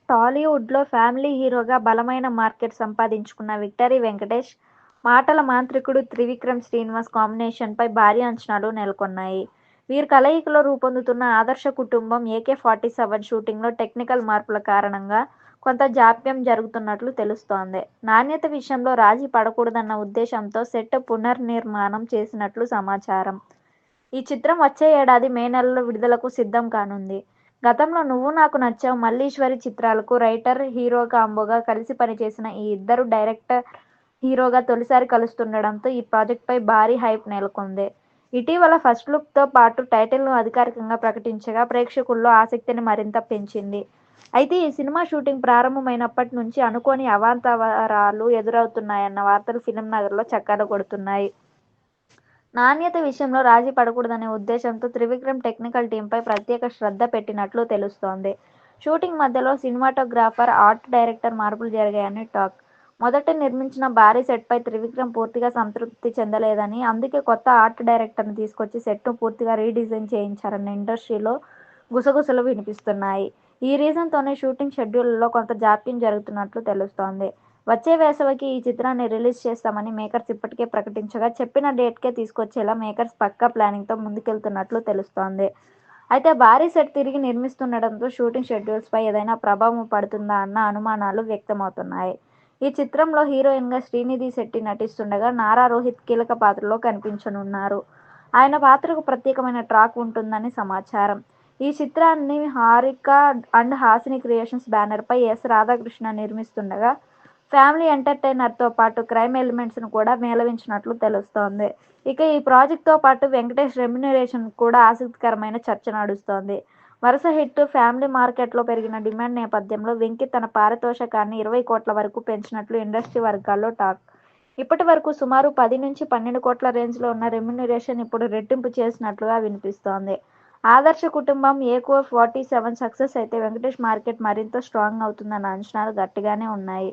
టాలీవుడ్‌లో ఫ్యామిలీ హీరోగా బలమైన మార్కెట్ సంపాదించుకున్న 'విక్టరీ వెంకటేష్' మాటల మాంత్రికుడు త్రివిక్రమ్ శ్రీనివాస్ కాంబినేషన్‌పై భారీ అంచనాలు నెలకొన్నాయి. వీరి కలయికలో రూపొందుతున్న 'ఆదర్శ కుటుంబం' AK-47 షూటింగ్‌లో టెక్నికల్ మార్పుల కారణంగా కొంత జాప్యం జరుగుతున్నట్లు తెలుస్తోంది. నాణ్యత విషయంలో రాజీ పడకూడదన్న ఉద్దేశంతో సెట్ పునర్నిర్మాణం చేసినట్లు సమాచారం. ఈ చిత్రం వచ్చే ఏడాది మే నెలలో విడుదలకు సిద్ధం కానుంది. గతంలో 'నువ్వు నాకు నచ్చావు', 'మల్లీశ్వరి' చిత్రాలకు రైటర్, హీరో కాంబోగా కలిసి పనిచేసిన ఈ ఇద్దరు డైరెక్టర్, హీరోగా తొలిసారి కలుస్తుండడంతో ఈ ప్రాజెక్ట్‌పై భారీ హైప్ నెలకొంది. ఇటీవల ఫస్ట్ లుక్‌తో పాటు టైటిల్‌ను అధికారికంగా ప్రకటించగా ప్రేక్షకుల్లో ఆసక్తిని మరింత పెంచింది. అయితే ఈ సినిమా షూటింగ్ ప్రారంభమైనప్పటి నుంచి అనుకోని అవాంతరాలు ఎదురవుతున్నాయన్న వార్తలు ఫిల్మ్ నగర్‌లో చక్కర్లు కొడుతున్నాయి. నాణ్యత విషయంలో రాజీ పడకూడదనే ఉద్దేశంతో త్రివిక్రమ్ టెక్నికల్ టీమ్‌పై ప్రత్యేక శ్రద్ధ పెట్టినట్లు తెలుస్తోంది. షూటింగ్ మధ్యలో సినిమాటోగ్రాఫర్, ఆర్ట్ డైరెక్టర్ మార్పులు జరిగాయని టాక్. మొదట నిర్మించిన భారీ సెట్‌పై త్రివిక్రమ్ పూర్తిగా సంతృప్తి చెందలేదని, అందుకే కొత్త ఆర్ట్ డైరెక్టర్‌ని తీసుకొచ్చి సెట్‌ను పూర్తిగా రీడిజైన్ చేయించారన్న ఇండస్ట్రీలో గుసగుసలు వినిపిస్తున్నాయి. ఈ రీజన్‌తోనే షూటింగ్ షెడ్యూల్‌లో కొంత జాప్యం జరుగుతున్నట్లు తెలుస్తోంది. వచ్చే వేసవికి ఈ చిత్రాన్ని రిలీజ్ చేస్తామని మేకర్స్ ఇప్పటికే ప్రకటించగా, చెప్పిన డేట్‌కే తీసుకొచ్చేలా మేకర్స్ పక్కా ప్లానింగ్‌తో ముందుకెళ్తున్నట్లు తెలుస్తోంది. అయితే భారీ సెట్ తిరిగి నిర్మిస్తుండటంతో షూటింగ్ షెడ్యూల్స్‌పై ఏదైనా ప్రభావం పడుతుందా అన్న అనుమానాలు వ్యక్తమవుతున్నాయి. ఈ చిత్రంలో హీరోయిన్‌గా శ్రీనిధి శెట్టి నటిస్తుండగా, నారా రోహిత్ కీలక పాత్రలో కనిపించనున్నారు. ఆయన పాత్రకు ప్రత్యేకమైన ట్రాక్ ఉంటుందని సమాచారం. ఈ చిత్రాన్ని హారిక అండ్ హాసిని క్రియేషన్స్ బ్యానర్‌పై ఎస్. రాధాకృష్ణ నిర్మిస్తుండగా, ఫ్యామిలీ ఎంటర్‌టైనర్‌తో పాటు క్రైమ్ ఎలిమెంట్స్‌ను కూడా మేళవించినట్లు తెలుస్తోంది. ఇక ఈ ప్రాజెక్ట్‌తో పాటు వెంకటేష్ రెమ్యునరేషన్ కూడా ఆసక్తికరమైన చర్చ నడుస్తోంది. వరుస హిట్, ఫ్యామిలీ మార్కెట్లో పెరిగిన డిమాండ్ నేపథ్యంలో వెంకీ తన పారితోషికాన్ని 20 కోట్ల వరకు పెంచినట్లు ఇండస్ట్రీ వర్గాల్లో టాక్. ఇప్పటి వరకు సుమారు 10-12 కోట్ల రేంజ్లో ఉన్న రెమ్యునరేషన్ ఇప్పుడు రెట్టింపు చేసినట్లుగా వినిపిస్తోంది. ఆదర్శ కుటుంబం AK-47 సక్సెస్ అయితే వెంకటేష్ మార్కెట్ మరింత స్ట్రాంగ్ అవుతుందన్న అంచనాలు గట్టిగానే ఉన్నాయి.